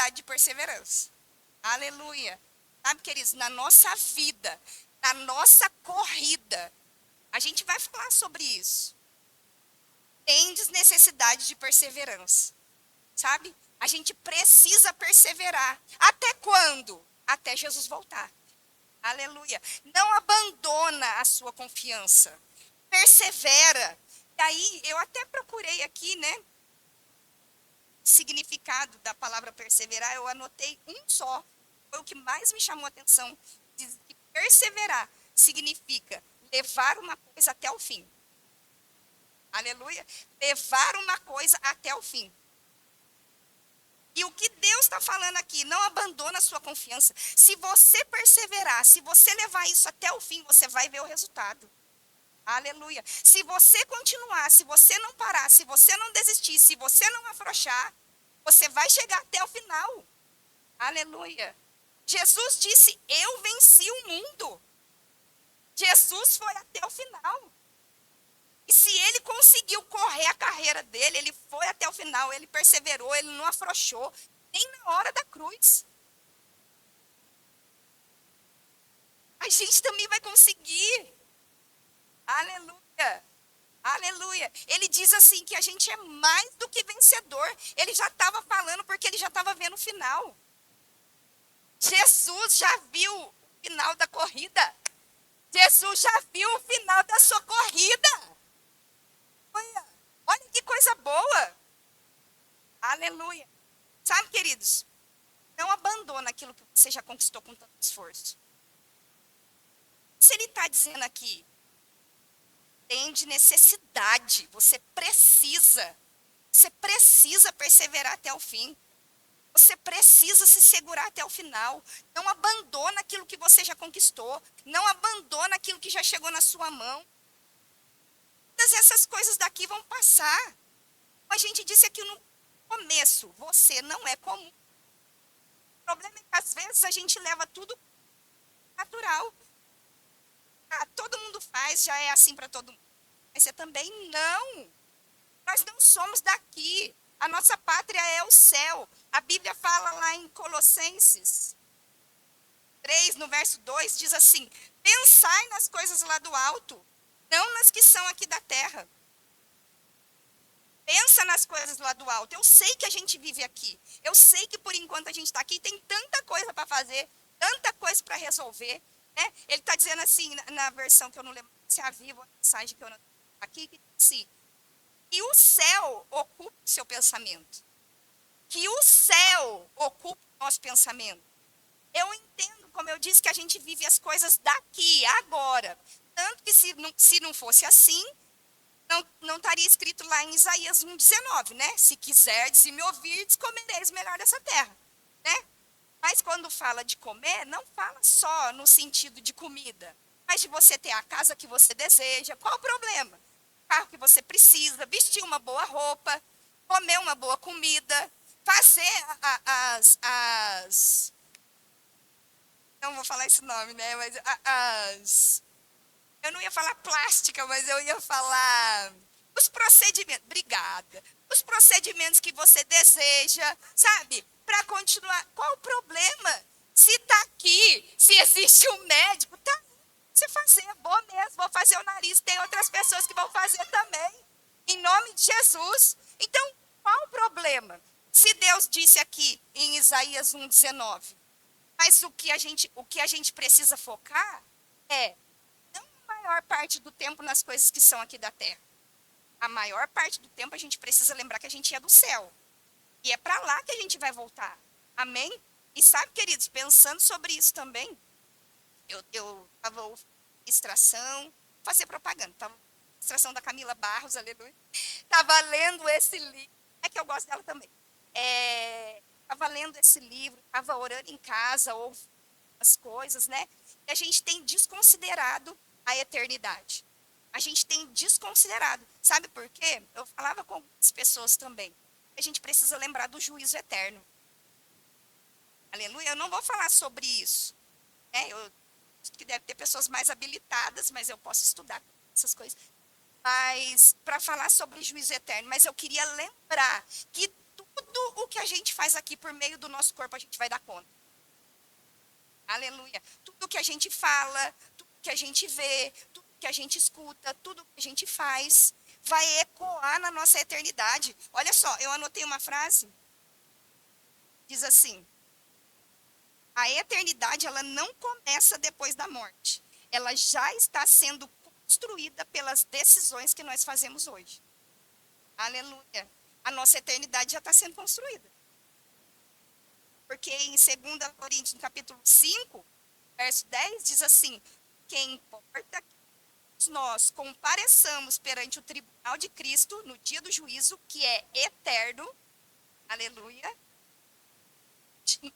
necessidade de perseverança. Aleluia. Sabe, queridos, na nossa vida, na nossa corrida, a gente vai falar sobre isso. Tendes necessidade de perseverança. Sabe? A gente precisa perseverar. Até quando? Até Jesus voltar. Aleluia. Não abandona a sua confiança. Persevera. E aí, eu até procurei aqui, né? Significado da palavra perseverar, eu anotei um só. Foi o que mais me chamou a atenção. Diz que perseverar significa levar uma coisa até o fim. Aleluia. Levar uma coisa até o fim. E o que Deus está falando aqui, não abandona a sua confiança. Se você perseverar, se você levar isso até o fim, você vai ver o resultado. Aleluia. Se você continuar, se você não parar, se você não desistir, se você não afrouxar, você vai chegar até o final. Aleluia. Jesus disse, eu venci o mundo. Jesus foi até o final. E se ele conseguiu correr a carreira dele, ele foi até o final, ele perseverou, ele não afrouxou, nem na hora da cruz. A gente também vai conseguir. Aleluia. Aleluia. Ele diz assim que a gente é mais do que vencedor. Ele já estava falando porque ele já estava vendo o final. Jesus já viu o final da corrida. Jesus já viu o final da sua corrida. Olha que coisa boa. Aleluia. Sabe, queridos, não abandona aquilo que você já conquistou com tanto esforço. Se ele está dizendo aqui, tem de necessidade, você precisa perseverar até o fim. Você precisa se segurar até o final. Não abandona aquilo que você já conquistou. Não abandona aquilo que já chegou na sua mão. Todas essas coisas daqui vão passar. Como a gente disse aqui no começo, você não é comum. O problema é que às vezes a gente leva tudo natural. Ah, todo mundo faz, já é assim para todo mundo. Mas você também não. Nós não somos daqui. A nossa pátria é o céu. A Bíblia fala lá em Colossenses 3, no verso 2, diz assim, pensai nas coisas lá do alto, não nas que são aqui da terra. Pensa nas coisas lá do alto. Eu sei que a gente vive aqui. Eu sei que por enquanto a gente está aqui, tem tanta coisa para fazer, tanta coisa para resolver. Né? Ele está dizendo assim, na versão que eu não lembro, se é a viva a mensagem que eu não aqui, que diz assim, que o céu ocupe o seu pensamento. Que o céu ocupe o nosso pensamento. Eu entendo, como eu disse, que a gente vive as coisas daqui, agora. Tanto que se não fosse assim, não estaria escrito lá em Isaías 1,19, né? Se quiserdes e me ouvirdes, comereis melhor dessa terra. Né? Mas quando fala de comer, não fala só no sentido de comida, mas de você ter a casa que você deseja. Qual o problema? O carro que você precisa, vestir uma boa roupa, comer uma boa comida, fazer não vou falar esse nome, né? Mas eu não ia falar plástica, mas eu ia falar os procedimentos. Obrigada. Os procedimentos que você deseja, sabe? Para continuar. Qual o problema? Se está aqui, se existe um médico, tá aí. Você fazer, vou mesmo, vou fazer o nariz. Tem outras pessoas que vão fazer também. Em nome de Jesus. Então, qual o problema? Se Deus disse aqui em Isaías 1,19. Mas o que a gente precisa focar é não a maior parte do tempo nas coisas que são aqui da terra. A maior parte do tempo a gente precisa lembrar que a gente é do céu. E é para lá que a gente vai voltar. Amém? E sabe, queridos, pensando sobre isso também, eu estava extração, fazer propaganda, estava extração da Camila Barros, aleluia. Estava lendo esse livro, é que eu gosto dela também. Estava lendo esse livro, estava orando em casa, ouvindo as coisas, né? E a gente tem desconsiderado a eternidade. A gente tem desconsiderado. Sabe por quê? Eu falava com algumas pessoas também. A gente precisa lembrar do juízo eterno. Aleluia. Eu não vou falar sobre isso. Né? Eu acho que deve ter pessoas mais habilitadas, mas eu posso estudar essas coisas. Mas para falar sobre juízo eterno, mas eu queria lembrar que tudo tudo o que a gente faz aqui por meio do nosso corpo, a gente vai dar conta. Aleluia. Tudo que a gente fala, tudo que a gente vê, tudo que a gente escuta, tudo que a gente faz, vai ecoar na nossa eternidade. Olha só, eu anotei uma frase, diz assim: a eternidade, ela não começa depois da morte. Ela já está sendo construída pelas decisões que nós fazemos hoje. Aleluia. A nossa eternidade já está sendo construída. Porque em 2 Coríntios, no capítulo 5, verso 10, diz assim: que importa que nós compareçamos perante o tribunal de Cristo no dia do juízo, que é eterno, aleluia,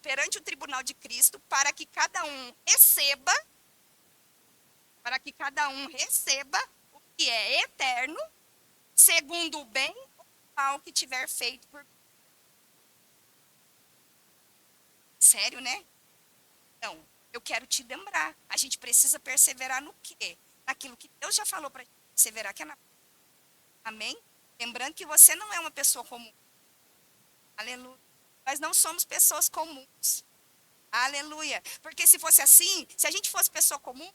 perante o tribunal de Cristo, para que cada um receba o que é eterno, segundo o bem ou o mal que tiver feito por. Sério, né? Então, eu quero te lembrar, a gente precisa perseverar no quê? Naquilo que Deus já falou para perseverar, que é na. Amém? Lembrando que você não é uma pessoa comum. Aleluia. Nós não somos pessoas comuns. Aleluia. Porque se fosse assim, se a gente fosse pessoa comum,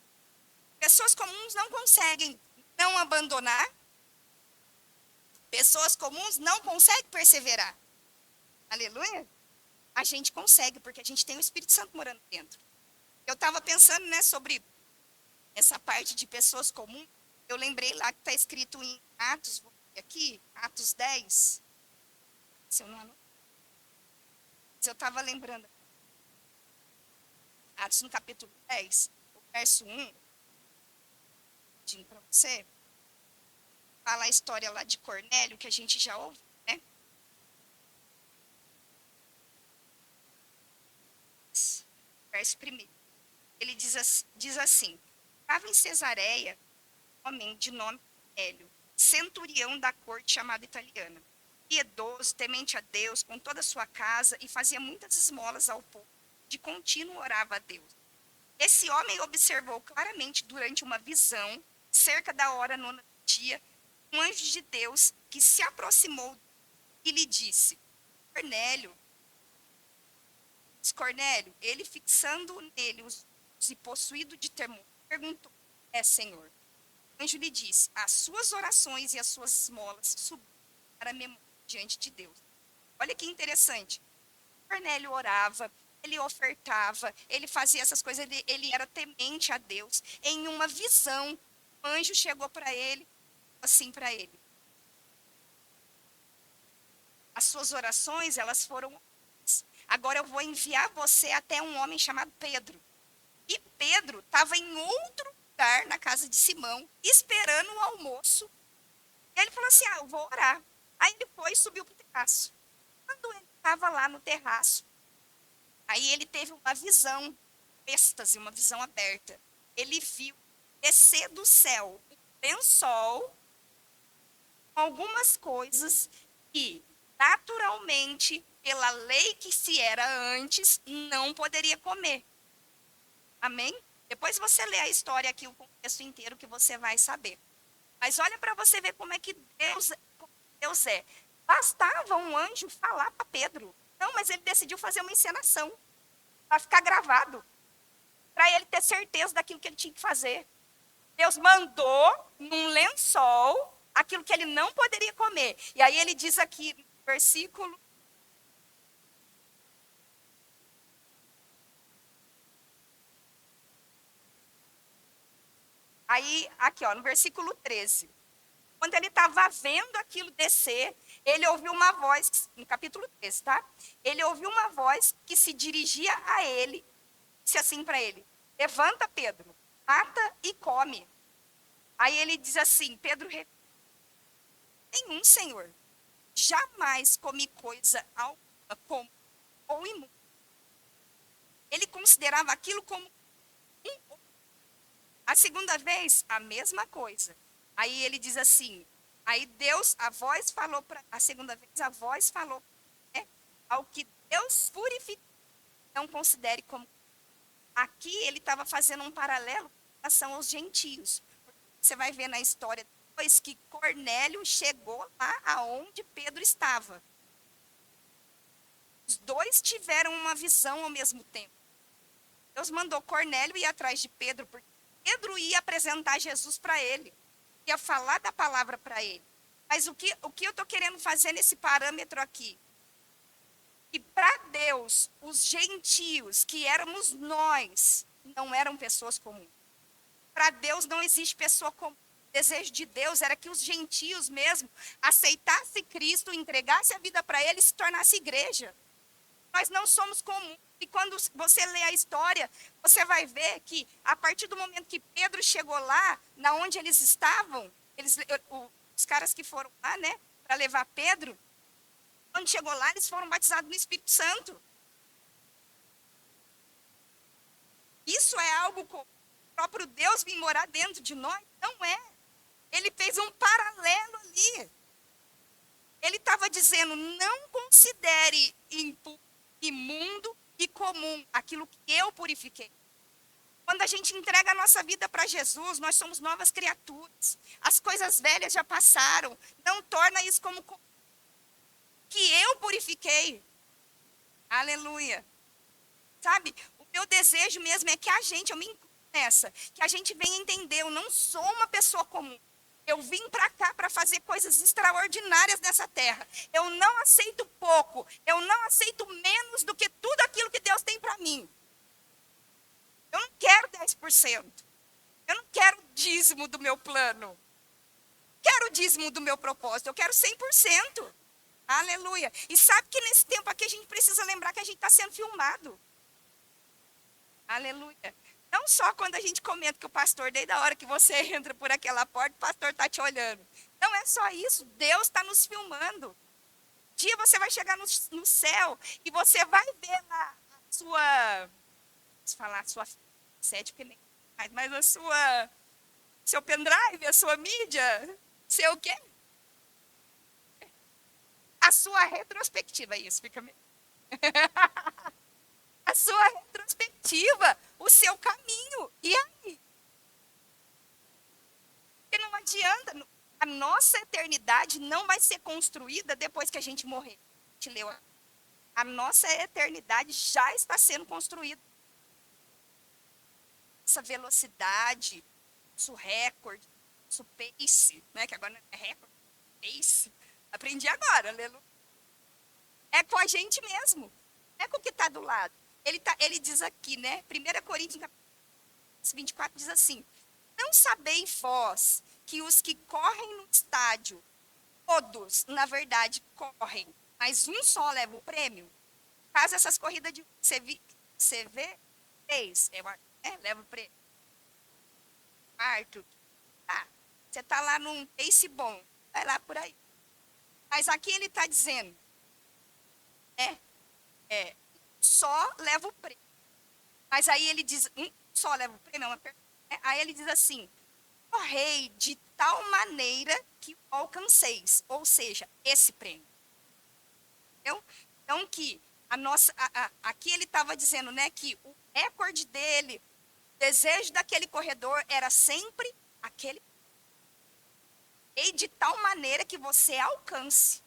pessoas comuns não conseguem não abandonar. Pessoas comuns não conseguem perseverar. Aleluia. A gente consegue, porque a gente tem o Espírito Santo morando dentro. Eu estava pensando, né, sobre essa parte de pessoas comuns. Eu lembrei lá que está escrito em Atos, vou ver aqui, Atos 10. Se eu não anoto. Mas eu estava lembrando. Atos no capítulo 10, o verso 1, pedindo para você, fala a história lá de Cornélio, que a gente já ouviu, né? Verso 1. Ele diz assim: estava em Cesareia um homem de nome Cornélio, centurião da corte chamada italiana, piedoso, temente a Deus, com toda a sua casa, e fazia muitas esmolas ao povo, de contínuo orava a Deus. Esse homem observou claramente durante uma visão, cerca da hora nona do dia, um anjo de Deus que se aproximou e lhe disse: Cornélio. Cornélio, ele fixando nele os olhos e possuído de temor, perguntou: Senhor? O anjo lhe disse: as suas orações e as suas esmolas subiram para a memória diante de Deus. Olha que interessante. Cornélio orava, ele ofertava, ele fazia essas coisas, ele era temente a Deus. Em uma visão, o anjo chegou para ele, assim para ele: as suas orações, elas foram. Agora eu vou enviar você até um homem chamado Pedro. E Pedro estava em outro lugar na casa de Simão, esperando o almoço. E ele falou assim: eu vou orar. Aí ele foi e subiu para o terraço. Quando ele estava lá no terraço, aí ele teve uma visão, êxtase, uma visão aberta. Ele viu descer do céu um lençol com algumas coisas que, naturalmente, pela lei que se era antes, não poderia comer. Amém? Depois você lê a história aqui, o contexto inteiro, que você vai saber. Mas olha para você ver como é que Deus é. Bastava um anjo falar para Pedro. Não, mas ele decidiu fazer uma encenação para ficar gravado, para ele ter certeza daquilo que ele tinha que fazer. Deus mandou num lençol aquilo que ele não poderia comer. E aí ele diz aqui, no versículo. Aí, aqui, ó, no versículo 13. Quando ele estava vendo aquilo descer, ele ouviu uma voz, no capítulo 13, tá? Ele ouviu uma voz que se dirigia a ele, disse assim para ele: levanta, Pedro, mata e come. Aí ele diz assim: Pedro, nenhum, Senhor, jamais comi coisa alguma como ou imunda. Ele considerava aquilo como a segunda vez, a mesma coisa. Aí ele diz assim, aí Deus, a voz falou para, a segunda vez a voz falou, né, ao que Deus purificou, não considere como. Aqui ele estava fazendo um paralelo em relação aos gentios. Você vai ver na história depois que Cornélio chegou lá aonde Pedro estava. Os dois tiveram uma visão ao mesmo tempo. Deus mandou Cornélio ir atrás de Pedro, porque Pedro ia apresentar Jesus para ele, ia falar da palavra para ele. Mas o que eu estou querendo fazer nesse parâmetro aqui? Que para Deus, os gentios, que éramos nós, não eram pessoas comuns. Para Deus não existe pessoa comum. O desejo de Deus era que os gentios mesmo aceitassem Cristo, entregassem a vida para Ele e se tornasse igreja. Nós não somos comuns. E quando você lê a história, você vai ver que a partir do momento que Pedro chegou lá, na onde eles estavam, os caras que foram lá, né, para levar Pedro, quando chegou lá, eles foram batizados no Espírito Santo. Isso é algo como o próprio Deus vir morar dentro de nós? Não é. Ele fez um paralelo ali. Ele estava dizendo, não considere imundo e comum aquilo que eu purifiquei. Quando a gente entrega a nossa vida para Jesus, nós somos novas criaturas. As coisas velhas já passaram. Não torna isso como que eu purifiquei. Aleluia. Sabe, o meu desejo mesmo é que eu me incluo nessa, que a gente venha entender, eu não sou uma pessoa comum. Eu vim para cá para fazer coisas extraordinárias nessa terra. Eu não aceito pouco, eu não aceito menos do que tudo aquilo que Deus tem para mim. Eu não quero 10%. Eu não quero o dízimo do meu plano. Quero o dízimo do meu propósito, eu quero 100%. Aleluia. E sabe que nesse tempo aqui a gente precisa lembrar que a gente está sendo filmado. Aleluia. Não só quando a gente comenta que o pastor, desde a hora que você entra por aquela porta, o pastor está te olhando. Não é só isso, Deus está nos filmando. Um dia você vai chegar no céu e você vai ver lá a sua, vamos falar, a sua sede, porque nem mais, mas seu pendrive, a sua mídia, seu o quê? A sua retrospectiva, isso, fica meio... A sua retrospectiva, o seu caminho. E aí? Porque não adianta, a nossa eternidade não vai ser construída depois que a gente morrer. A gente leu. A nossa eternidade já está sendo construída. Essa velocidade, nosso recorde, nosso pace, né? Que agora não é recorde, pace. Aprendi agora, aleluia. É com a gente mesmo. Não é com o que está do lado. Ele diz aqui, né? 1 Coríntios 24 diz assim: não sabeis vós que os que correm no estádio, todos, na verdade, correm, mas um só leva o prêmio? Faz essas corridas de você vê 3, leva o prêmio. Quarto, tá. Você está lá num pace bom, vai lá por aí. Mas aqui ele está dizendo, só leva o prêmio. Mas aí ele diz, só leva o prêmio, aí ele diz assim, correi de tal maneira que alcanceis, ou seja, esse prêmio. Entendeu? Então que aqui ele estava dizendo, né, que o recorde dele, o desejo daquele corredor era sempre aquele. E de tal maneira que você alcance.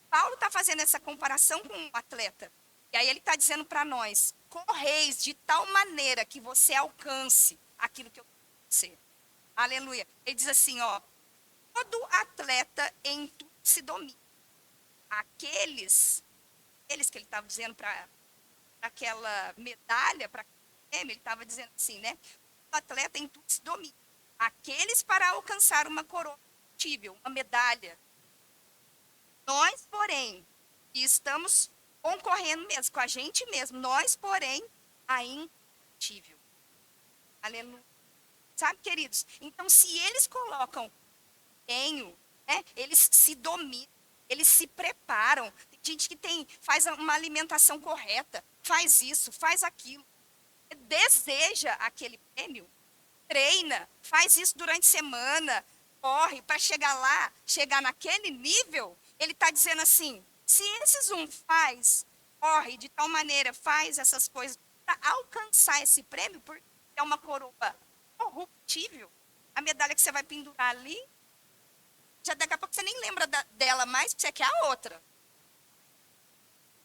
Paulo está fazendo essa comparação com um atleta. E aí ele está dizendo para nós, correis de tal maneira que você alcance aquilo que eu quero você. Aleluia. Ele diz assim, todo atleta em tudo se domina. Aqueles que ele estava dizendo para aquela medalha, para ele estava dizendo assim, né? O atleta em tudo se domina. Aqueles para alcançar uma coroa imbatível, uma medalha. Nós, porém, estamos concorrendo mesmo com a gente mesmo, nós, porém, a imbatível. Aleluia. Sabe, queridos? Então, se eles colocam empenho, eles se dominam, eles se preparam. Tem gente que faz uma alimentação correta, faz isso, faz aquilo, deseja aquele prêmio, treina, faz isso durante a semana, corre para chegar naquele nível. Ele está dizendo assim, se esses corre de tal maneira, faz essas coisas para alcançar esse prêmio, porque é uma coroa corruptível, a medalha que você vai pendurar ali, já daqui a pouco você nem lembra dela mais, porque você quer a outra.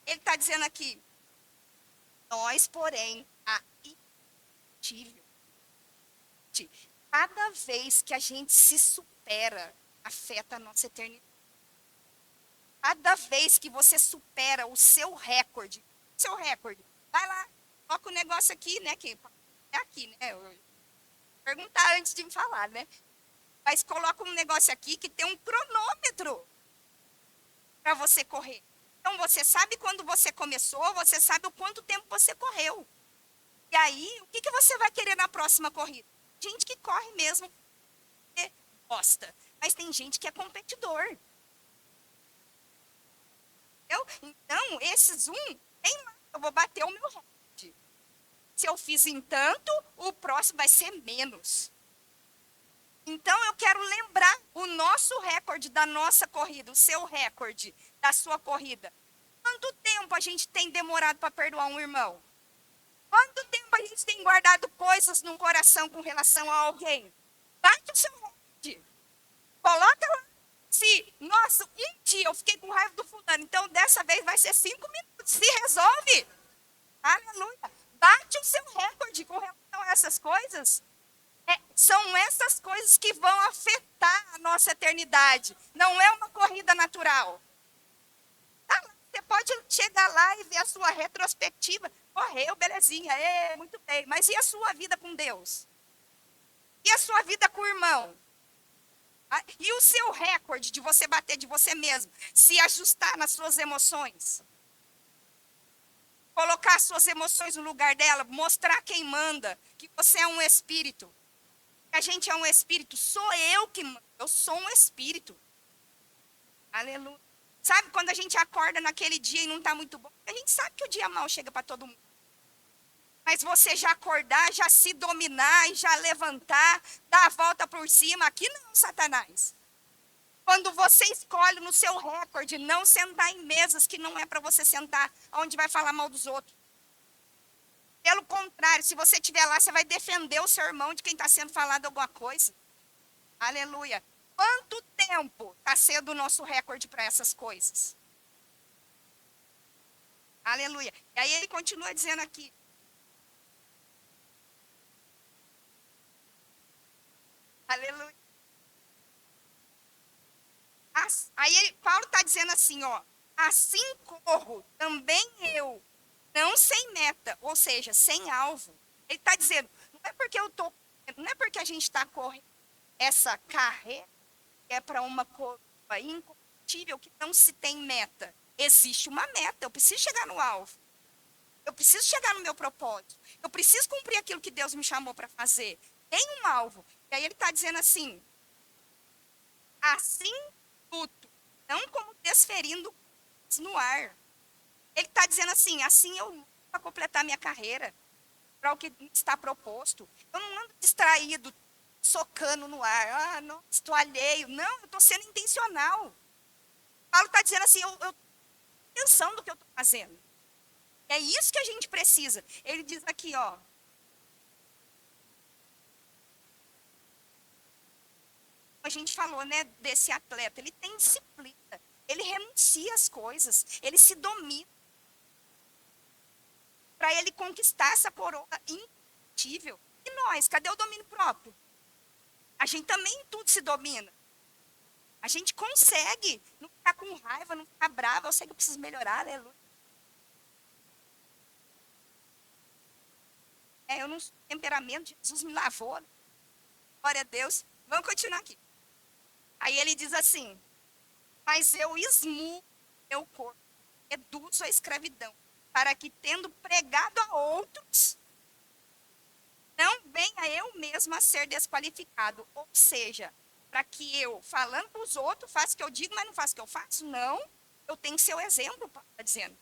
Ele está dizendo aqui, nós, porém, a impossível. Cada vez que a gente se supera, afeta a nossa eternidade. Cada vez que você supera o seu recorde, vai lá, coloca o negócio aqui, né? Que é aqui, né? Eu perguntar antes de me falar, né? Mas coloca um negócio aqui que tem um cronômetro para você correr. Então você sabe quando você começou, você sabe o quanto tempo você correu. E aí, o que você vai querer na próxima corrida? Gente que corre mesmo, que gosta. Mas tem gente que é competidor. Entendeu? Então, esses tem lá, eu vou bater o meu recorde. Se eu fiz em tanto, o próximo vai ser menos. Então, eu quero lembrar o nosso recorde da nossa corrida, o seu recorde da sua corrida. Quanto tempo a gente tem demorado para perdoar um irmão? Quanto tempo a gente tem guardado coisas no coração com relação a alguém? Bate o seu recorde. Coloca lá. Se, nossa, um dia eu fiquei com raiva do fulano, então dessa vez vai ser 5 minutos. Se resolve. Aleluia. Bate o seu recorde com relação a essas coisas. São essas coisas que vão afetar a nossa eternidade. Não é uma corrida natural. Tá, você pode chegar lá e ver a sua retrospectiva. Correu, belezinha, muito bem. Mas e a sua vida com Deus? E a sua vida com o irmão? E o seu recorde de você bater de você mesmo? Se ajustar nas suas emoções? Colocar as suas emoções no lugar dela? Mostrar quem manda? Que você é um espírito? Que a gente é um espírito? Sou eu que mando. Eu sou um espírito. Aleluia. Sabe quando a gente acorda naquele dia e não está muito bom? A gente sabe que o dia mal chega para todo mundo. Mas você já acordar, já se dominar e já levantar, dar a volta por cima, aqui não, Satanás. Quando você escolhe no seu recorde não sentar em mesas que não é para você sentar, onde vai falar mal dos outros. Pelo contrário, se você estiver lá, você vai defender o seu irmão de quem está sendo falado alguma coisa. Aleluia. Quanto tempo está sendo o nosso recorde para essas coisas? Aleluia. E aí ele continua dizendo aqui. Aleluia. Aí Paulo está dizendo assim, ó. Assim corro também eu, não sem meta, ou seja, sem alvo. Ele está dizendo, não é porque a gente está correndo essa carreira que é para uma coisa incompatível que não se tem meta. Existe uma meta, eu preciso chegar no alvo. Eu preciso chegar no meu propósito. Eu preciso cumprir aquilo que Deus me chamou para fazer. Tem um alvo. E aí ele está dizendo assim, assim luto, não como desferindo no ar. Ele está dizendo assim eu luto para completar minha carreira, para o que está proposto. Eu não ando distraído, socando no ar. Não, estou alheio. Não, eu estou sendo intencional. Paulo está dizendo assim, eu estou pensando no que eu estou fazendo. É isso que a gente precisa. Ele diz aqui, ó. A gente falou, né, desse atleta. Ele tem disciplina. Ele renuncia às coisas. Ele se domina. Para ele conquistar essa coroa impossível. E nós, cadê o domínio próprio? A gente também em tudo se domina. A gente consegue não ficar com raiva, não ficar brava. Eu sei que eu preciso melhorar, aleluia. Eu não sou temperamento, Jesus me lavou. Glória a Deus. Vamos continuar aqui. Aí ele diz assim, mas eu esmugo meu corpo, reduzo a escravidão, para que tendo pregado a outros, não venha eu mesmo a ser desqualificado. Ou seja, para que eu, falando para os outros, faça o que eu digo, mas não faça o que eu faço? Não, eu tenho que ser o exemplo, está dizendo.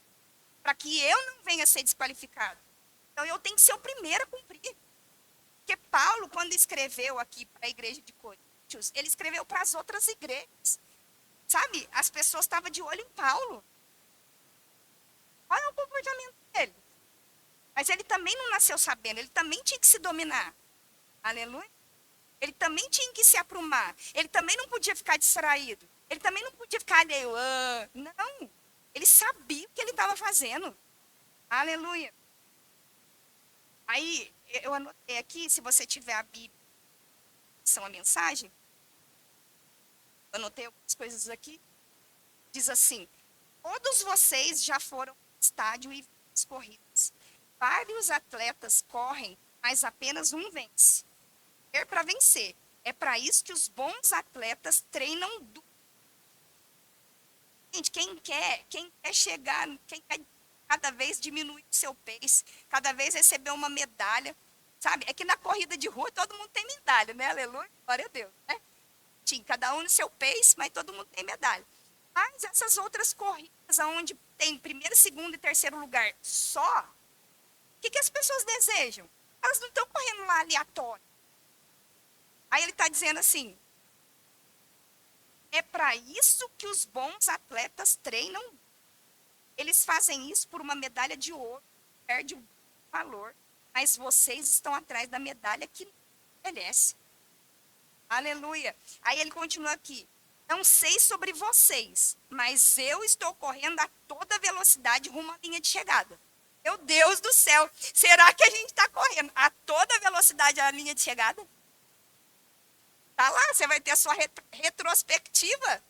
Para que eu não venha a ser desqualificado. Então, eu tenho que ser o primeiro a cumprir. Porque Paulo, quando escreveu aqui para a igreja de Coríntios, ele escreveu para as outras igrejas. Sabe, as pessoas estavam de olho em Paulo. Olha o comportamento dele. Mas ele também não nasceu sabendo, ele também tinha que se dominar. Aleluia. Ele também tinha que se aprumar. Ele também não podia ficar distraído. Ele também não podia ficar alheio. Não. Ele sabia o que ele estava fazendo. Aleluia. Aí, eu anotei aqui, se você tiver a Bíblia, são a mensagem, eu anotei algumas coisas aqui. Diz assim: todos vocês já foram ao estádio e viram as corridas. Vários atletas correm, mas apenas um vence. É para vencer. É para isso que os bons atletas treinam duro. Gente, quem quer chegar, quem quer cada vez diminuir o seu pace, cada vez receber uma medalha, sabe? É que na corrida de rua todo mundo tem medalha, né? Aleluia, glória a Deus, né? Sim, cada um no seu pace, mas todo mundo tem medalha. Mas essas outras corridas, onde tem primeiro, segundo e terceiro lugar só, o que as pessoas desejam? Elas não estão correndo lá aleatório. Aí ele está dizendo assim, é para isso que os bons atletas treinam. Eles fazem isso por uma medalha de ouro, perde o valor, mas vocês estão atrás da medalha que merece. Aleluia. Aí ele continua aqui. Não sei sobre vocês, mas eu estou correndo a toda velocidade rumo à linha de chegada. Meu Deus do céu, será que a gente está correndo a toda velocidade à linha de chegada? Tá lá, você vai ter a sua retrospectiva.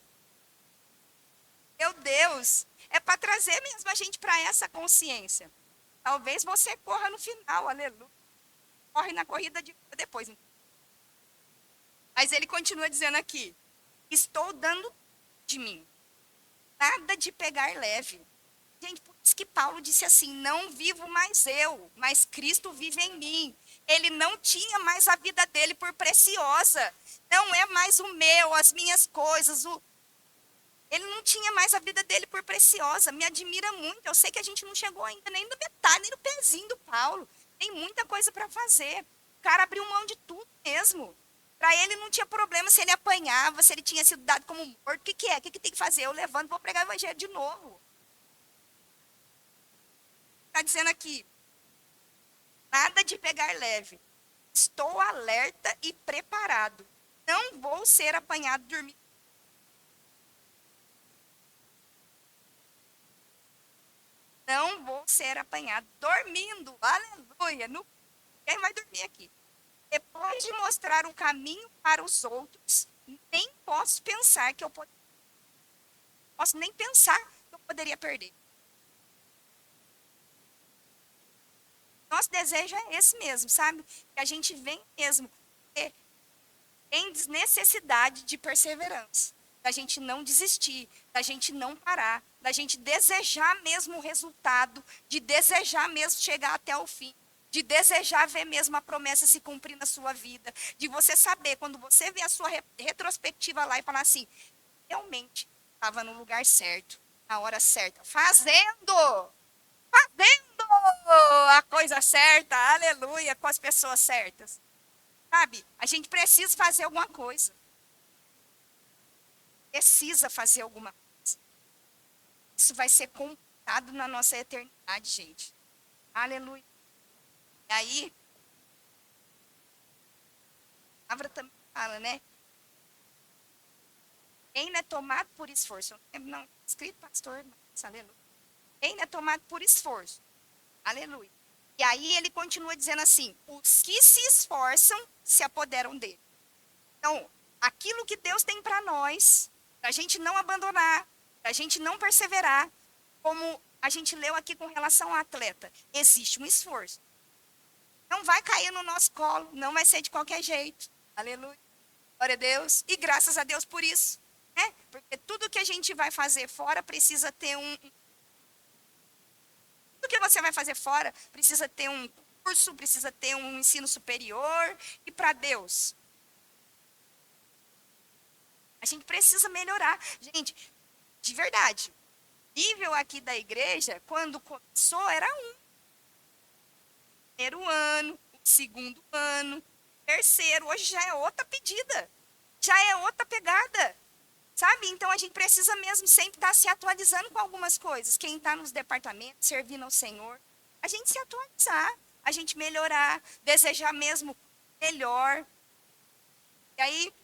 Meu Deus, é para trazer mesmo a gente para essa consciência. Talvez você corra no final, aleluia. Corre na corrida depois. Mas ele continua dizendo aqui, estou dando de mim, nada de pegar leve. Gente, por isso que Paulo disse assim, não vivo mais eu, mas Cristo vive em mim. Ele não tinha mais a vida dele por preciosa. Não é mais o meu, as minhas coisas. Ele não tinha mais a vida dele por preciosa. Me admira muito. Eu sei que a gente não chegou ainda nem no metade, nem no pezinho do Paulo. Tem muita coisa para fazer. O cara abriu mão de tudo mesmo. Para ele não tinha problema se ele apanhava, se ele tinha sido dado como morto. O que é? O que tem que fazer? Eu levanto e vou pregar o evangelho de novo. Está dizendo aqui, nada de pegar leve. Estou alerta e preparado. Não vou ser apanhado dormindo. Não vou ser apanhado dormindo. Aleluia. Quem vai dormir aqui? Depois de mostrar o caminho para os outros, nem posso pensar que eu posso nem pensar que eu poderia perder. Nosso desejo é esse mesmo, sabe? Que a gente vem mesmo em necessidade de perseverança, da gente não desistir, da gente não parar, da gente desejar mesmo o resultado, de desejar mesmo chegar até o fim, de desejar ver mesmo a promessa se cumprir na sua vida, de você saber, quando você vê a sua retrospectiva lá e falar assim, realmente estava no lugar certo, na hora certa, fazendo a coisa certa, aleluia, com as pessoas certas. Sabe, a gente precisa fazer alguma coisa. Precisa fazer alguma coisa. Isso vai ser computado na nossa eternidade, gente. Aleluia. E aí, a palavra também fala, né? Quem não é tomado por esforço. Não, escrito pastor, mas, aleluia. Quem não é tomado por esforço. Aleluia. E aí ele continua dizendo assim, os que se esforçam se apoderam dele. Então, aquilo que Deus tem para nós, para a gente não abandonar, para a gente não perseverar, como a gente leu aqui com relação ao atleta, existe um esforço. Não vai cair no nosso colo, não vai ser de qualquer jeito. Aleluia. Glória a Deus. E graças a Deus por isso. Né? Porque tudo que a gente vai fazer fora precisa ter tudo que você vai fazer fora precisa ter um curso, precisa ter um ensino superior. E para Deus? A gente precisa melhorar. Gente, de verdade, o nível aqui da igreja, quando começou, era primeiro ano, segundo ano, terceiro. Hoje já é outra pedida. Já é outra pegada. Sabe? Então, a gente precisa mesmo sempre estar se atualizando com algumas coisas. Quem está nos departamentos, servindo ao Senhor, a gente se atualizar, a gente melhorar, desejar mesmo melhor. E aí,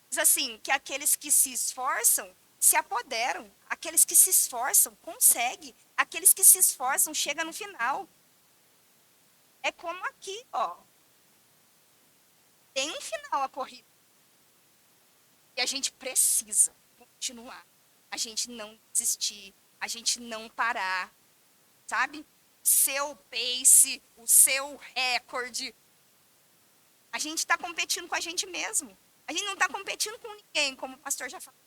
diz assim, que aqueles que se esforçam se apoderam. Aqueles que se esforçam, conseguem. Aqueles que se esforçam, chegam no final. É como aqui, ó. Tem um final a corrida. E a gente precisa continuar. A gente não desistir. A gente não parar. Sabe? Seu pace, o seu recorde. A gente está competindo com a gente mesmo. A gente não está competindo com ninguém, como o pastor já falou.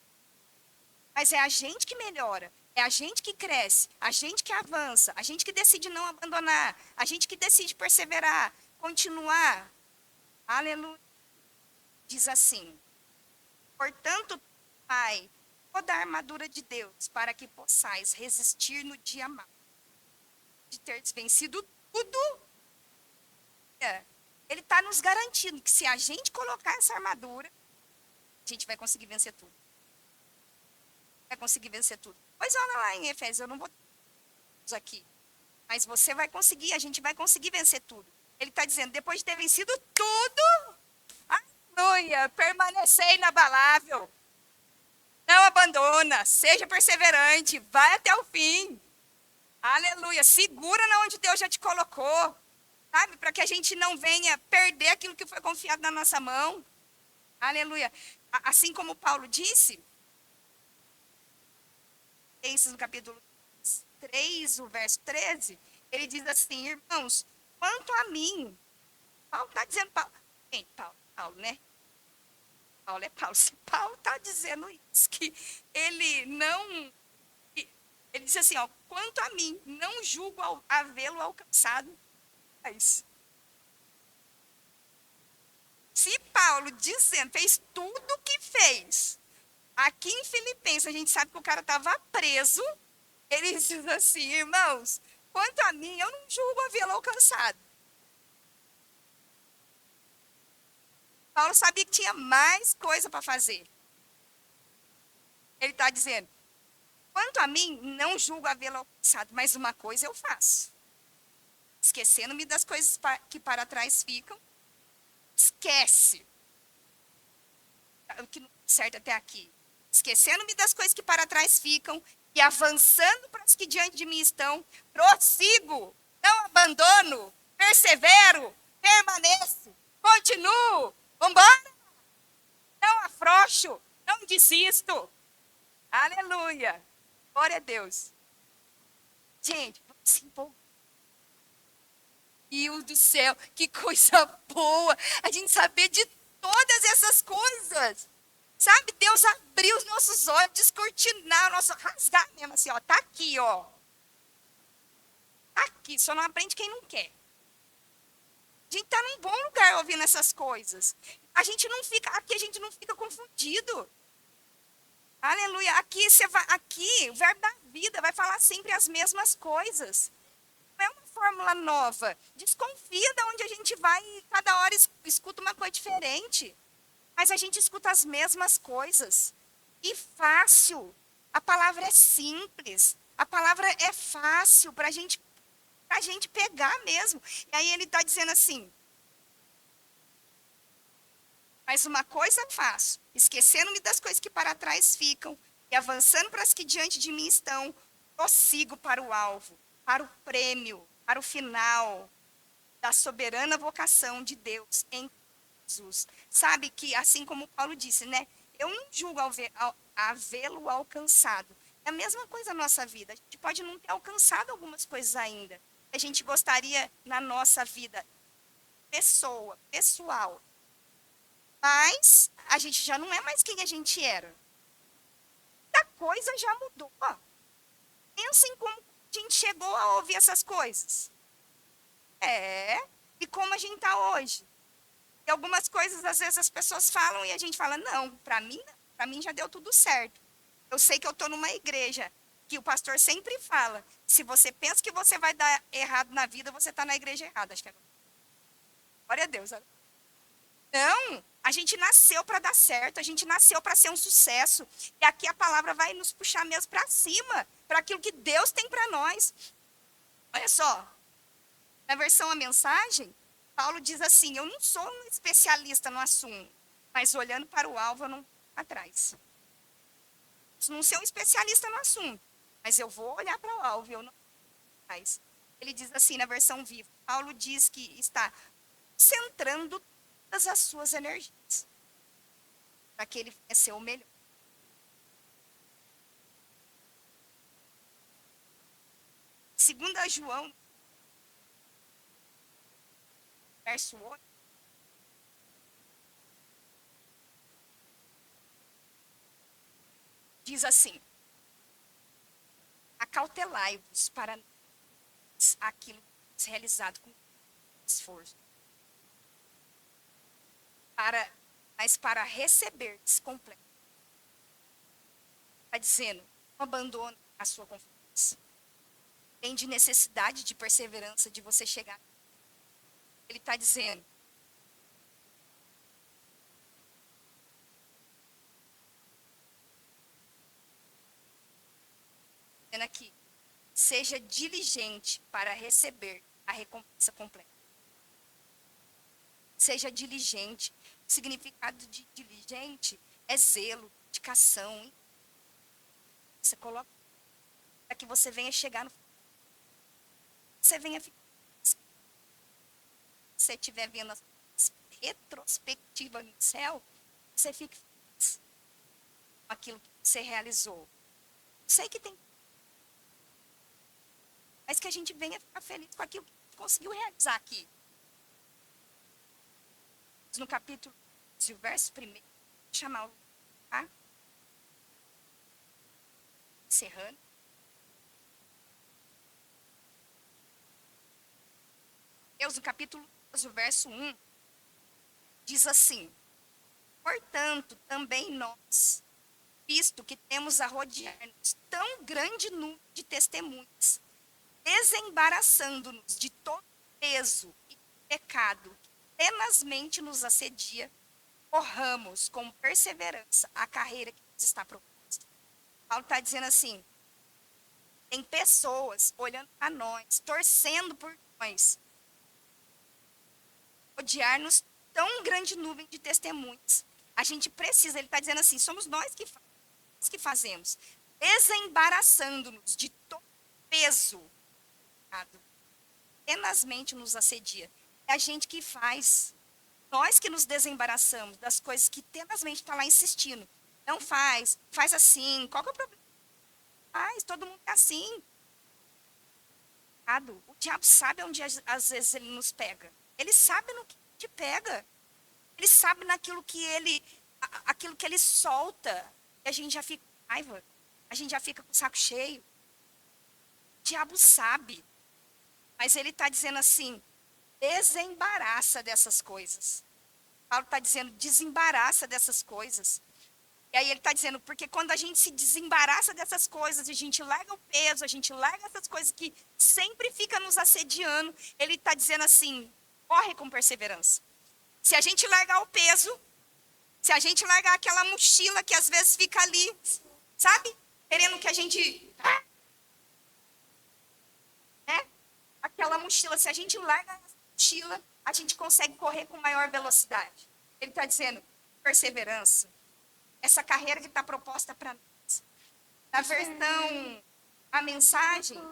Mas é a gente que melhora, é a gente que cresce, a gente que avança, a gente que decide não abandonar, a gente que decide perseverar, continuar. Aleluia. Diz assim: portanto, Pai, toda a armadura de Deus, para que possais resistir no dia mau, de ter vencido tudo. Ele está nos garantindo que se a gente colocar essa armadura, a gente vai conseguir vencer tudo. Vai conseguir vencer tudo. Pois olha lá em Efésios, eu não vou aqui. Mas você vai conseguir, a gente vai conseguir vencer tudo. Ele está dizendo, depois de ter vencido tudo, aleluia, permanecei inabalável. Não abandona, seja perseverante, vai até o fim. Aleluia, segura na onde Deus já te colocou. Sabe, para que a gente não venha perder aquilo que foi confiado na nossa mão. Aleluia. Assim como Paulo disse, no capítulo 3, o verso 13, ele diz assim, irmãos, quanto a mim, Paulo está dizendo, Paulo, né? Paulo é Paulo. Se Paulo está dizendo isso, que ele não, ele diz assim, ó, quanto a mim, não julgo havê-lo alcançado. É isso. Se Paulo dizendo, fez tudo o que fez, aqui em Filipenses, a gente sabe que o cara estava preso. Ele diz assim, irmãos, quanto a mim, eu não julgo havê-lo alcançado. Paulo sabia que tinha mais coisa para fazer. Ele está dizendo, quanto a mim, não julgo havê-lo alcançado, mas uma coisa eu faço. Esquecendo-me das coisas que para trás ficam, esquece. O que não é certo até aqui. Esquecendo-me das coisas que para trás ficam e avançando para as que diante de mim estão, prossigo, não abandono, persevero, permaneço, continuo, vambora, não afrouxo, não desisto. Aleluia. Glória a Deus. Gente, vamos se empolgar. Deus do céu, que coisa boa a gente saber de todas essas coisas. Sabe, Deus abriu os nossos olhos, descortinar, nosso rasgar mesmo assim, ó, tá aqui, ó. Tá aqui, só não aprende quem não quer. A gente tá num bom lugar ouvindo essas coisas. A gente não fica confundido. Aleluia. Aqui, o verbo da vida vai falar sempre as mesmas coisas. Não é uma fórmula nova. Desconfia de onde a gente vai e cada hora escuta uma coisa diferente. Mas a gente escuta as mesmas coisas. E fácil. A palavra é simples. A palavra é fácil para a gente pegar mesmo. E aí ele está dizendo assim, mas uma coisa faço, esquecendo-me das coisas que para trás ficam e avançando para as que diante de mim estão, prossigo para o alvo, para o prêmio, para o final da soberana vocação de Deus em Jesus. Sabe que, assim como Paulo disse, né? Eu não julgo havê-lo alcançado. É a mesma coisa na nossa vida. A gente pode não ter alcançado algumas coisas ainda. A gente gostaria na nossa vida pessoal. Mas a gente já não é mais quem a gente era. A coisa já mudou. Pensem como a gente chegou a ouvir essas coisas. E como a gente está hoje. E algumas coisas, às vezes, as pessoas falam e a gente fala, não, para mim já deu tudo certo. Eu sei que eu estou numa igreja que o pastor sempre fala, se você pensa que você vai dar errado na vida, você está na igreja errada. Acho que é. Glória a Deus. Não, a gente nasceu para dar certo, a gente nasceu para ser um sucesso. E aqui a palavra vai nos puxar mesmo para cima, para aquilo que Deus tem para nós. Olha só, na versão a mensagem, Paulo diz assim, eu não sou um especialista no assunto, mas olhando para o alvo, eu não atrás. posso não ser um especialista no assunto, mas eu vou olhar para o alvo, eu não mais. Ele diz assim na versão viva, Paulo diz que está centrando todas as suas energias para que ele venha ser o melhor. Segunda João, verso 8, diz assim, acautelai-vos para aquilo que é realizado com esforço. Mas para receber completo. Está dizendo, não abandone a sua confiança. Tem de necessidade de perseverança de você chegar. Ele está dizendo, aqui, seja diligente para receber a recompensa completa. Seja diligente. O significado de diligente é zelo, dedicação. Você coloca para que você venha chegar no você venha ficar. Se você estiver vendo a retrospectiva no céu, você fica feliz com aquilo que você realizou. Sei que tem, mas que a gente venha ficar feliz com aquilo que conseguiu realizar aqui. No capítulo, o verso 1, chamar o tá? Encerrando. Deus, no capítulo 12, o verso 1, diz assim, portanto, também nós, visto que temos a rodear-nos tão grande número de testemunhas, desembaraçando-nos de todo peso e pecado que tenazmente nos assedia, corramos com perseverança a carreira que nos está proposta. Paulo está dizendo assim, tem pessoas olhando para nós, torcendo por nós, rodear-nos tão grande nuvem de testemunhas. A gente precisa, ele está dizendo assim, somos nós que fazemos, desembaraçando-nos de todo peso, tenazmente nos assedia. É a gente que faz, nós que nos desembaraçamos das coisas que tenazmente está lá insistindo. Não faz, faz assim, qual que é o problema? Faz, todo mundo é assim. O diabo sabe onde às vezes ele nos pega. Ele sabe no que te pega. Ele sabe naquilo que aquilo que ele solta. E a gente já fica com raiva. A gente já fica com o saco cheio. O diabo sabe. Mas ele está dizendo assim, desembaraça dessas coisas. Paulo está dizendo, desembaraça dessas coisas. E aí ele está dizendo, porque quando a gente se desembaraça dessas coisas, a gente larga o peso, a gente larga essas coisas que sempre fica nos assediando, ele está dizendo assim, corre com perseverança. Se a gente largar o peso, se a gente largar aquela mochila que às vezes fica ali, sabe? Querendo que a gente... Aquela mochila, se a gente larga essa mochila, a gente consegue correr com maior velocidade. Ele está dizendo, perseverança. Essa carreira que está proposta para nós. Na versão, a mensagem,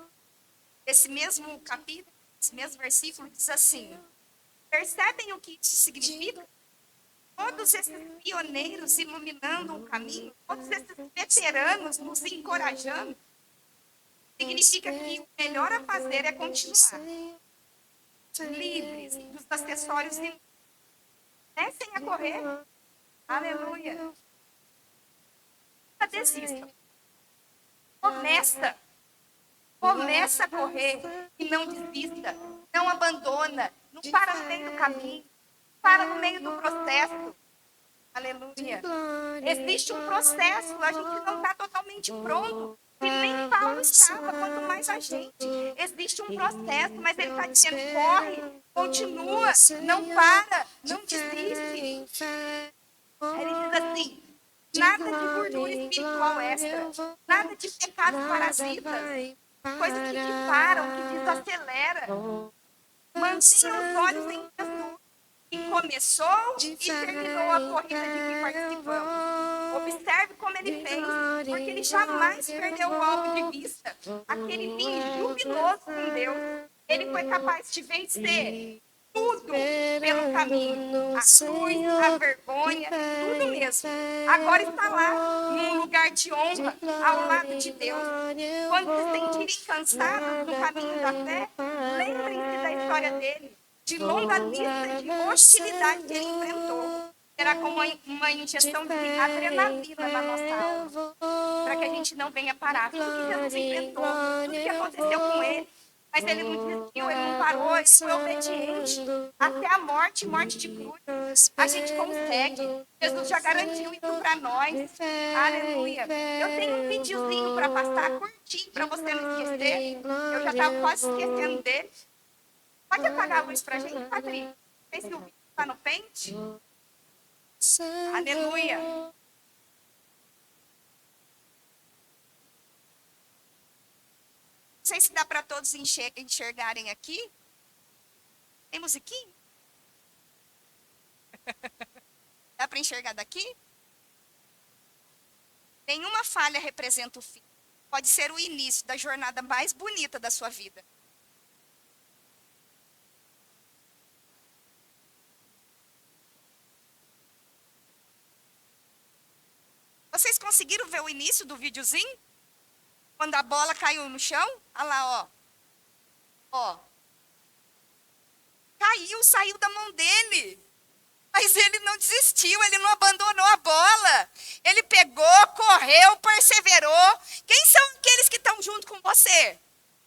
desse mesmo capítulo, esse mesmo versículo, diz assim, percebem o que isso significa? Todos esses pioneiros iluminando o caminho, todos esses veteranos nos encorajando, significa que o melhor a fazer é continuar livres dos acessórios inúteis. Comecem a correr. Aleluia. Nunca desista. Começa a correr e não desista. Não abandona. Não para no meio do caminho. Para no meio do processo. Aleluia. Existe um processo. A gente não está totalmente pronto. E nem Paulo estava, quanto mais a gente. Existe um processo, mas ele está dizendo, corre, continua, não para, não desiste. Ele diz assim, nada de gordura espiritual extra, nada de pecados parasitas, coisas que te param, que desaceleram. Mantenha os olhos em Jesus que começou e terminou a corrida de que participamos. Observe como ele fez, porque ele jamais perdeu o alvo de vista. Aquele vinho jubiloso com Deus, ele foi capaz de vencer tudo pelo caminho, a cruz, a vergonha, tudo mesmo. Agora está lá, num lugar de honra, ao lado de Deus. Quando se sentirem cansados no caminho da fé, lembrem-se da história dele, de longa lista de hostilidade que ele enfrentou. Será como uma injeção de adrenalina na nossa alma, para que a gente não venha parar. Tudo que Jesus enfrentou, tudo que aconteceu com ele, mas ele não desistiu, ele não parou, ele foi obediente até a morte, morte de cruz. A gente consegue. Jesus já garantiu isso para nós. Aleluia. Eu tenho um videozinho para passar curtinho, para você não esquecer. Eu já estava quase esquecendo dele. Pode apagar a luz para a gente, Patrícia? Não sei se o vídeo está no pente. Aleluia. Não sei se dá para todos enxergarem aqui. Tem musiquinha? Dá para enxergar daqui? Nenhuma falha representa o fim. Pode ser o início da jornada mais bonita da sua vida. Vocês conseguiram ver o início do videozinho? Quando a bola caiu no chão? Olha lá, ó. Ó. Caiu, saiu da mão dele. Mas ele não desistiu, ele não abandonou a bola. Ele pegou, correu, perseverou. Quem são aqueles que estão junto com você?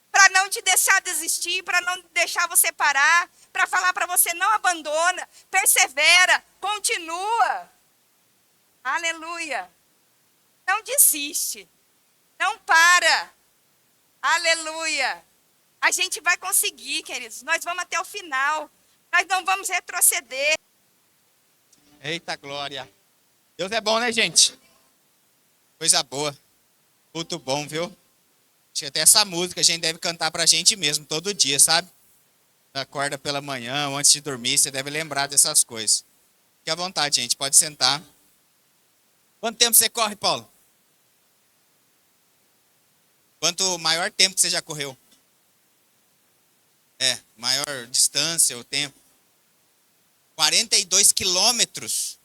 Para não te deixar desistir, para não deixar você parar, para falar para você não abandona, persevera, continua. Aleluia. Não desiste. Não para. Aleluia. A gente vai conseguir, queridos. Nós vamos até o final. Nós não vamos retroceder. Eita glória. Deus é bom, né, gente? Coisa boa. Muito bom, viu? Acho que até essa música a gente deve cantar pra gente mesmo, todo dia, sabe? Acorda pela manhã, ou antes de dormir, você deve lembrar dessas coisas. Fique à vontade, gente. Pode sentar. Quanto tempo você corre, Paulo? Quanto maior tempo que você já correu? Maior distância, o tempo. 42 quilômetros.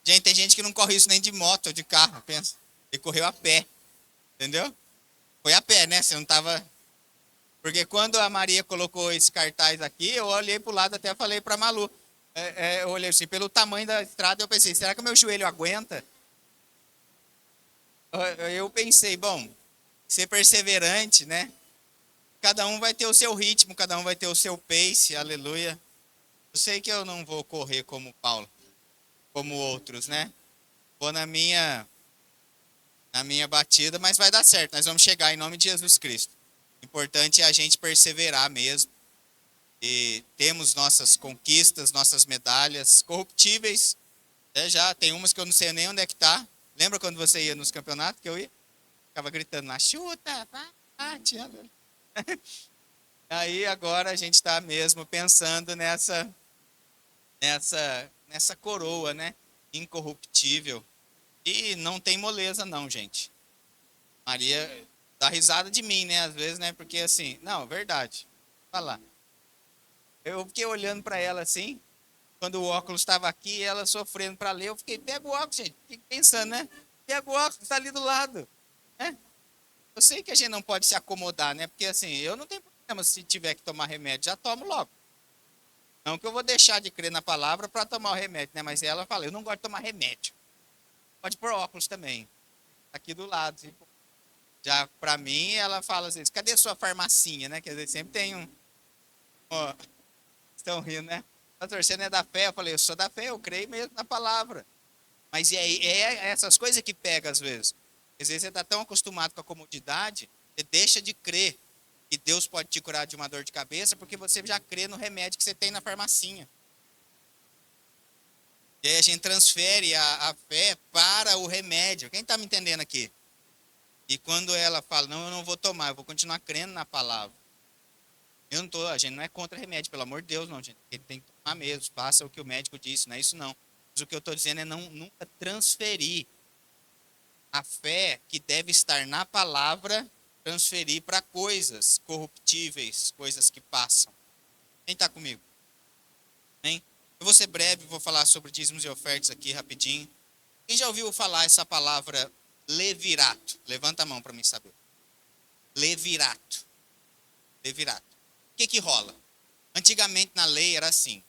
Gente, tem gente que não corre isso nem de moto ou de carro, pensa. Ele correu a pé, entendeu? Foi a pé, né? Você não tava... Porque quando a Maria colocou esse cartaz aqui, eu olhei pro lado até falei pra Malu. Eu olhei assim, pelo tamanho da estrada, eu pensei, será que o meu joelho aguenta? Eu pensei, bom, ser perseverante, né? Cada um vai ter o seu ritmo, cada um vai ter o seu pace, aleluia. Eu sei que eu não vou correr como Paulo, como outros, né? Vou na minha batida, mas vai dar certo. Nós vamos chegar em nome de Jesus Cristo. O importante é a gente perseverar mesmo. E temos nossas conquistas, nossas medalhas corruptíveis. Já tem umas que eu não sei nem onde é que tá. Lembra quando você ia nos campeonatos que eu ia? Ficava gritando lá, chuta, bate. Aí agora a gente está mesmo pensando nessa coroa, né? Incorruptível. E não tem moleza não, gente. Maria dá risada de mim, né? Às vezes, né? Porque assim, não, verdade. Fala. Eu fiquei olhando para ela assim, quando o óculos estava aqui, ela sofrendo para ler, eu fiquei, pega o óculos, gente. Fiquei pensando, né? Pega o óculos, está ali do lado. Né? Eu sei que a gente não pode se acomodar, né? Porque assim, eu não tenho problema se tiver que tomar remédio, já tomo logo. Não que eu vou deixar de crer na palavra para tomar o remédio, né? Mas ela fala, eu não gosto de tomar remédio. Pode pôr óculos também. Aqui do lado. Já para mim, ela fala às vezes, cadê a sua farmacinha, né? Quer dizer, sempre tem um... Ó, estão rindo, né? Pastor, você não é da fé? Eu falei, eu sou da fé, eu creio mesmo na palavra. Mas é essas coisas que pega às vezes. Às vezes você está tão acostumado com a comodidade, você deixa de crer que Deus pode te curar de uma dor de cabeça, porque você já crê no remédio que você tem na farmacinha. E aí a gente transfere a fé para o remédio. Quem está me entendendo aqui? E quando ela fala, não, eu não vou tomar, eu vou continuar crendo na palavra. A gente não é contra remédio, pelo amor de Deus, não, gente. Ele tem que tomar mesmo, faça o que o médico disse, não é isso não. Mas o que eu estou dizendo é não nunca transferir a fé que deve estar na palavra, transferir para coisas corruptíveis, coisas que passam. Quem está comigo? Hein? Eu vou ser breve, vou falar sobre dízimos e ofertas aqui rapidinho. Quem já ouviu falar essa palavra levirato? Levanta a mão para mim saber. Levirato. Levirato. O que rola? Antigamente na lei era assim.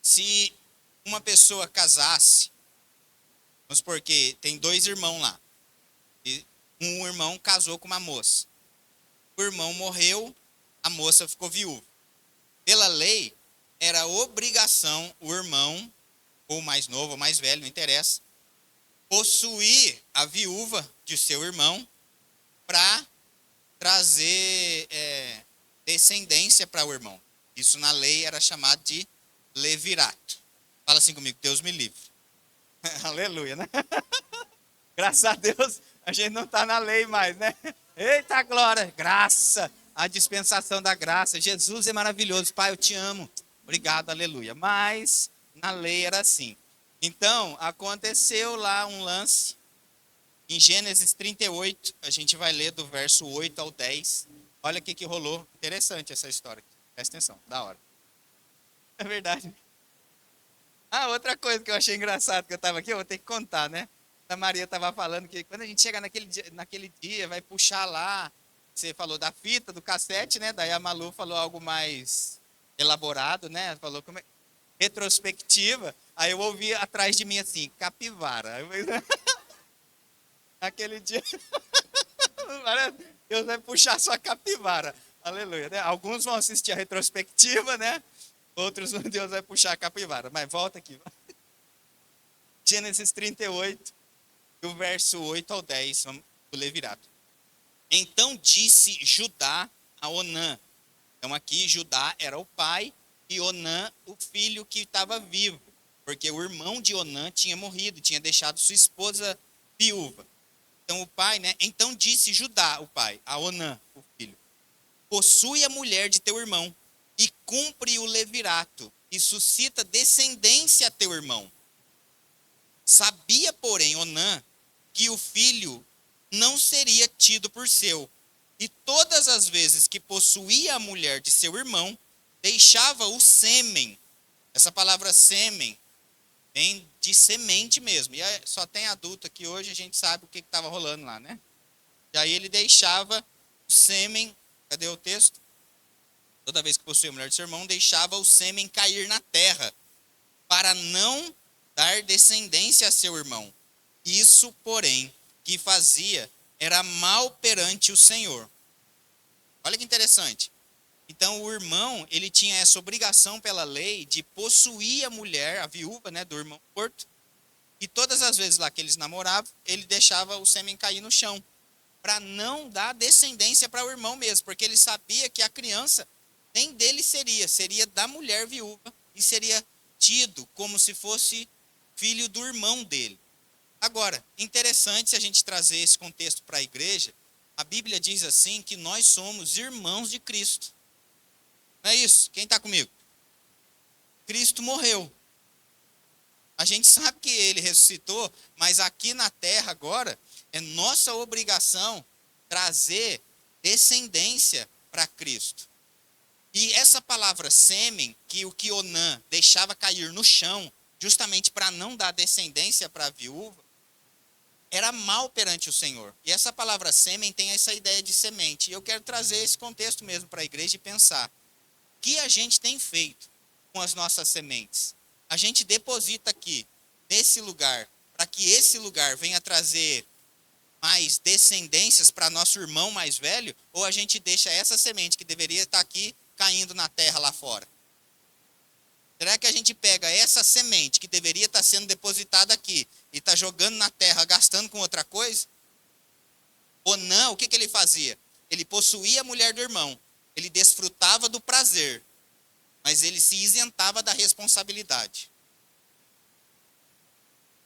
Se uma pessoa casasse, vamos supor que tem 2 irmãos lá. E um irmão casou com uma moça. O irmão morreu, a moça ficou viúva. Pela lei, era obrigação o irmão, ou mais novo, ou mais velho, não interessa, possuir a viúva de seu irmão para trazer descendência para o irmão. Isso na lei era chamado de levirato. Fala assim comigo, Deus me livre. Aleluia, né? Graças a Deus, a gente não está na lei mais, né? Eita glória, graça, a dispensação da graça. Jesus é maravilhoso, Pai, eu te amo. Obrigado, aleluia. Mas na lei era assim. Então, aconteceu lá um lance. Em Gênesis 38, a gente vai ler do verso 8 ao 10. Olha o que rolou. Interessante essa história. Presta atenção, da hora. É verdade. Ah, outra coisa que eu achei engraçado que eu estava aqui, eu vou ter que contar, né? A Maria estava falando que quando a gente chegar naquele dia, vai puxar lá. Você falou da fita, do cassete, né? Daí a Malu falou algo mais elaborado, né? Falou como retrospectiva. Aí eu ouvi atrás de mim assim, capivara. Naquele dia, Deus vai puxar sua capivara. Aleluia. Né? Alguns vão assistir a retrospectiva, né? Outros, Deus vai puxar a capivara. Mas volta aqui. Gênesis 38, do verso 8 ao 10, vamos ler virado. Então disse Judá a Onã. Então aqui Judá era o pai e Onã o filho que estava vivo. Porque o irmão de Onã tinha morrido, tinha deixado sua esposa viúva. Então o pai, né? Então disse Judá, o pai, a Onã, o filho: possui a mulher de teu irmão e cumpre o levirato e suscita descendência a teu irmão. Sabia, porém, Onã que o filho não seria tido por seu, e todas as vezes que possuía a mulher de seu irmão, deixava o sêmen. Essa palavra sêmen vem de semente mesmo. E só tem adulto aqui hoje, a gente sabe o que estava rolando lá, né? E aí ele deixava o sêmen, cadê o texto? Toda vez que possuía a mulher de seu irmão, deixava o sêmen cair na terra, para não dar descendência a seu irmão. Isso, porém, que fazia era mal perante o Senhor. Olha que interessante. Então o irmão, ele tinha essa obrigação pela lei de possuir a mulher, a viúva, né, do irmão morto. E todas as vezes lá que eles namoravam, ele deixava o sêmen cair no chão, para não dar descendência para o irmão mesmo, porque ele sabia que a criança nem dele seria da mulher viúva e seria tido como se fosse filho do irmão dele. Agora, interessante se a gente trazer esse contexto para a igreja, a Bíblia diz assim que nós somos irmãos de Cristo. Não é isso? Quem está comigo? Cristo morreu. A gente sabe que ele ressuscitou, mas aqui na terra agora é nossa obrigação trazer descendência para Cristo. E essa palavra sêmen, que o que Onã deixava cair no chão, justamente para não dar descendência para a viúva, era mal perante o Senhor. E essa palavra sêmen tem essa ideia de semente. E eu quero trazer esse contexto mesmo para a igreja e pensar: o que a gente tem feito com as nossas sementes? A gente deposita aqui, nesse lugar, para que esse lugar venha trazer mais descendências para nosso irmão mais velho, ou a gente deixa essa semente que deveria estar aqui caindo na terra lá fora? Será que a gente pega essa semente que deveria estar sendo depositada aqui e está jogando na terra, gastando com outra coisa? Ou não, o que ele fazia? Ele possuía a mulher do irmão, ele desfrutava do prazer, mas ele se isentava da responsabilidade.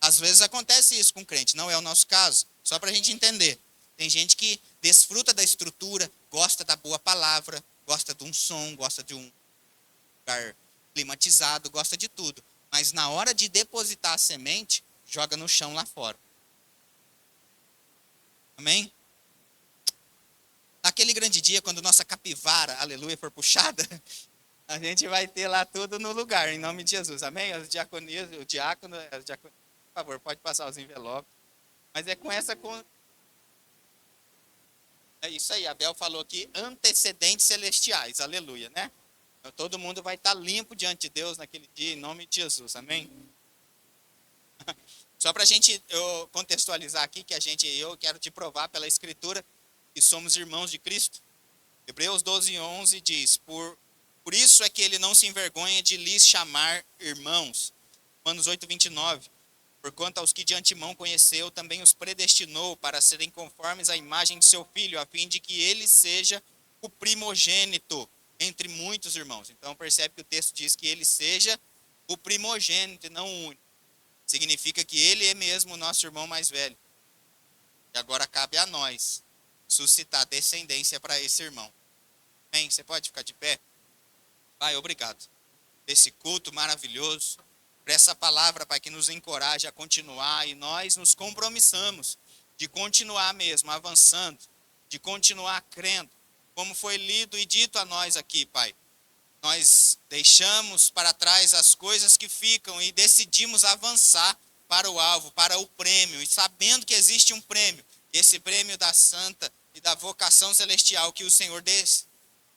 Às vezes acontece isso com crente, não é o nosso caso, só para a gente entender. Tem gente que desfruta da estrutura, gosta da boa palavra, gosta de um som, gosta de um lugar climatizado, gosta de tudo. Mas na hora de depositar a semente, joga no chão lá fora. Amém? Naquele grande dia, quando nossa capivara, aleluia, for puxada, a gente vai ter lá tudo no lugar, em nome de Jesus. Amém? As diaconias, o diácono, por favor, pode passar os envelopes. Mas é com essa... É isso aí, Abel falou aqui, antecedentes celestiais, aleluia, né? Então, todo mundo vai estar limpo diante de Deus naquele dia, em nome de Jesus, amém? Só para a gente contextualizar aqui, que eu quero te provar pela Escritura que somos irmãos de Cristo. Hebreus 12:11 diz, por isso é que ele não se envergonha de lhes chamar irmãos. Romanos 8:29, porquanto aos que de antemão conheceu, também os predestinou para serem conformes à imagem de seu Filho, a fim de que ele seja o primogênito entre muitos irmãos. Então percebe que o texto diz que ele seja o primogênito e não o único. Significa que ele é mesmo o nosso irmão mais velho. E agora cabe a nós suscitar descendência para esse irmão. Amém? Você pode ficar de pé? Pai, obrigado. Desse culto maravilhoso. Por essa palavra, Pai, que nos encoraja a continuar. E nós nos compromissamos de continuar mesmo, avançando. De continuar crendo. Como foi lido e dito a nós aqui, Pai. Nós deixamos para trás as coisas que ficam e decidimos avançar para o alvo, para o prêmio. E sabendo que existe um prêmio. Esse prêmio da santa e da vocação celestial que o Senhor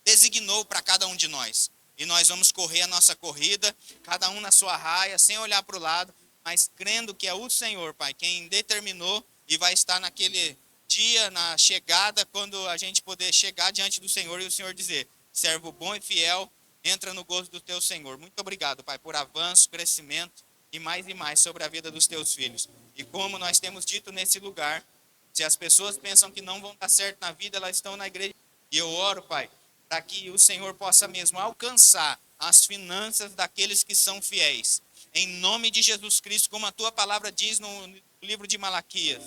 designou para cada um de nós. E nós vamos correr a nossa corrida, cada um na sua raia, sem olhar para o lado, mas crendo que é o Senhor, Pai, quem determinou e vai estar naquele dia, na chegada, quando a gente poder chegar diante do Senhor e o Senhor dizer, servo bom e fiel, entra no gozo do teu Senhor. Muito obrigado, Pai, por avanço, crescimento e mais sobre a vida dos teus filhos. E como nós temos dito nesse lugar, se as pessoas pensam que não vão dar certo na vida, elas estão na igreja. E eu oro, Pai, para que o Senhor possa mesmo alcançar as finanças daqueles que são fiéis. Em nome de Jesus Cristo, como a tua palavra diz no livro de Malaquias,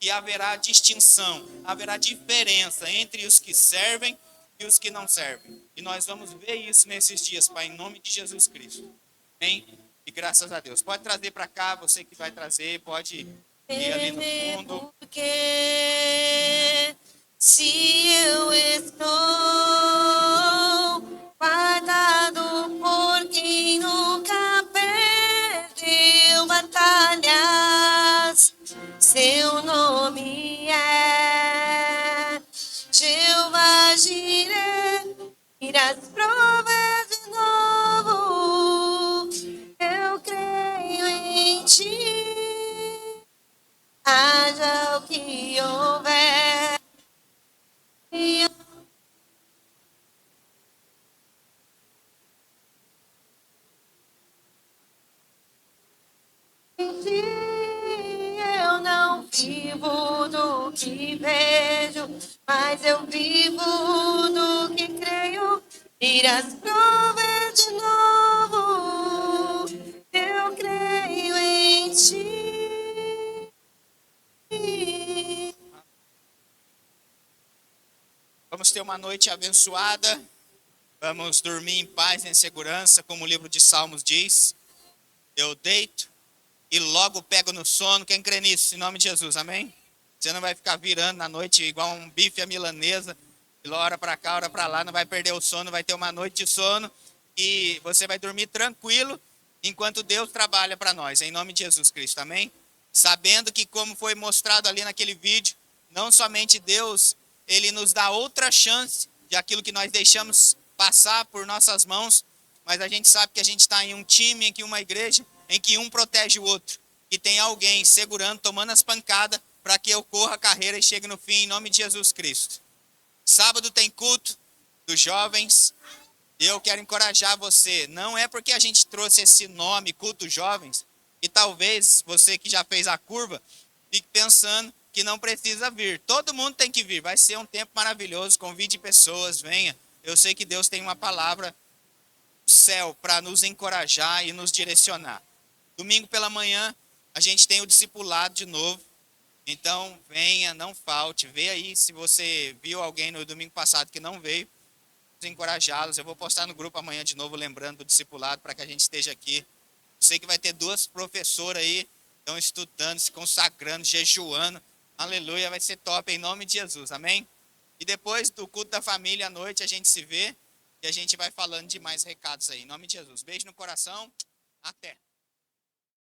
que haverá distinção, haverá diferença entre os que servem e os que não servem. E nós vamos ver isso nesses dias, Pai, em nome de Jesus Cristo. Amém? E graças a Deus. Pode trazer para cá, você que vai trazer, pode ir ali no fundo. Porque se eu estou guardado por quem nunca perdeu batalhas, seu nome é Jeová Jireh, irás prover de novo, eu creio em ti. Haja o que houver. Eu não vivo do que vejo, mas eu vivo do que creio. Irás prover de novo. Eu creio em ti. Vamos ter uma noite abençoada. Vamos dormir em paz e em segurança, como o livro de Salmos diz. Eu deito e logo pego no sono. Quem crê nisso? Em nome de Jesus, amém? Você não vai ficar virando na noite igual um bife à milanesa. Hora para cá, hora para lá, não vai perder o sono, vai ter uma noite de sono. E você vai dormir tranquilo, enquanto Deus trabalha para nós, em nome de Jesus Cristo, amém? Sabendo que, como foi mostrado ali naquele vídeo, não somente Deus, Ele nos dá outra chance de aquilo que nós deixamos passar por nossas mãos, mas a gente sabe que a gente está em um time, em uma igreja, em que um protege o outro, que tem alguém segurando, tomando as pancadas, para que eu corra a carreira e chegue no fim, em nome de Jesus Cristo. Sábado tem culto dos jovens, e eu quero encorajar você, não é porque a gente trouxe esse nome, culto jovens, e talvez você que já fez a curva, fique pensando que não precisa vir. Todo mundo tem que vir, vai ser um tempo maravilhoso, convide pessoas, venha. Eu sei que Deus tem uma palavra do céu para nos encorajar e nos direcionar. Domingo pela manhã, a gente tem o discipulado de novo. Então, venha, não falte. Vê aí se você viu alguém no domingo passado que não veio. encorajá-los. Eu vou postar no grupo amanhã de novo, lembrando do discipulado, para que a gente esteja aqui. Sei que vai ter 2 professoras aí, estão estudando, se consagrando, jejuando. Aleluia, vai ser top, em nome de Jesus, amém? E depois do culto da família, à noite, a gente se vê e a gente vai falando de mais recados aí, em nome de Jesus. Beijo no coração, até.